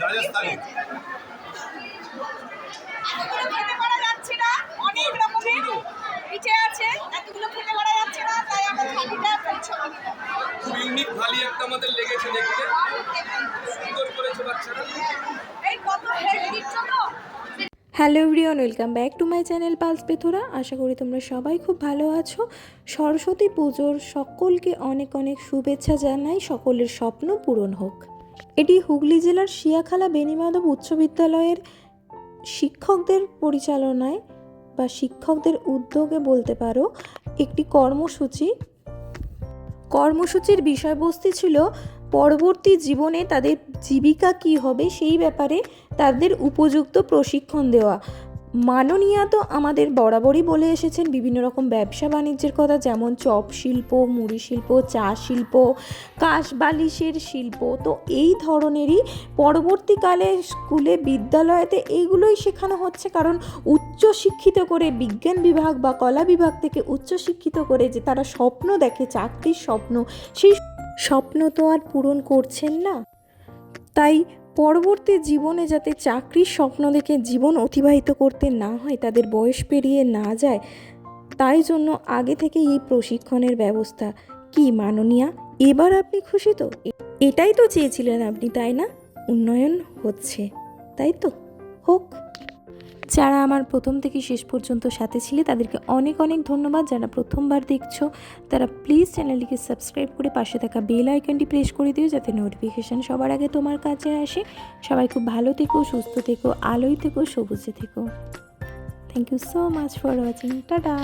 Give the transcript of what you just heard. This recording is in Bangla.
রাজস্থানী অনেক রকমের পিঠে আছে, এতগুলো খেতে পারা যাচ্ছে না, তাই আমরা থালিটা খুব ইউনিক থালি একটা আমাদের লেগেছে দেখতে, সুন্দর করেছে বাচ্চারা। এই কত হেলদি দিচ্ছ তো। Hello everyone, welcome back to my channel পালস পেথোরা। আশা করি তোমরা সবাই খুব ভালো আছো। সরস্বতী পুজোর সকলকে অনেক অনেক শুভেচ্ছা জানাই, সকলের স্বপ্ন পূরণ হোক। এটি হুগলি জেলার শিয়াখালা বেণীমাধব উচ্চ বিদ্যালয়ের শিক্ষকদের পরিচালনায় বা শিক্ষকদের উদ্যোগে বলতে পারো একটি কর্মসূচির বিষয়বস্তু ছিল পরবর্তী জীবনে তাদের জীবিকা কী হবে সেই ব্যাপারে তাদের উপযুক্ত প্রশিক্ষণ দেওয়া। মাননীয়া তো আমাদের বরাবরই বলে এসেছেন বিভিন্ন রকম ব্যবসা বাণিজ্যের কথা, যেমন চপ শিল্প, মুড়ি শিল্প, চা শিল্প, কাঁচবালিশের শিল্প। তো এই ধরনেরই পরবর্তীকালে স্কুলে বিদ্যালয়েতে এইগুলোই শেখানো হচ্ছে, কারণ উচ্চশিক্ষিত করে বিজ্ঞান বিভাগ বা কলা বিভাগ থেকে উচ্চশিক্ষিত করে যে তারা স্বপ্ন দেখে, চাকরির স্বপ্ন, সেই স্বপ্ন তো আর পূরণ করছেন না। তাই পরবর্তী জীবনে যাতে চাকরির স্বপ্ন দেখে জীবন অতিবাহিত করতে না হয়, তাদের বয়স পেরিয়ে না যায়, তাই জন্য আগে থেকে এই প্রশিক্ষণের ব্যবস্থা। কি মাননীয়া, এবার আপনি খুশি তো? এটাই তো চেয়েছিলেন আপনি, তাই না? উন্নয়ন হচ্ছে, তাই তো? হোক। যারা আমার প্রথম থেকে শেষ পর্যন্ত সাথে ছিলে তাদেরকে অনেক অনেক ধন্যবাদ। যারা প্রথমবার দেখছো তারা প্লিজ চ্যানেলটিকে সাবস্ক্রাইব করে পাশে থাকা বেল আইকনটি প্রেস করে দিও, যাতে নোটিফিকেশান সবার আগে তোমার কাছে আসে। সবাই খুব ভালো থেকো, সুস্থ থেকো, আলোয় থেকো, সবুজে থেকো। Thank you so much for watching. Tata.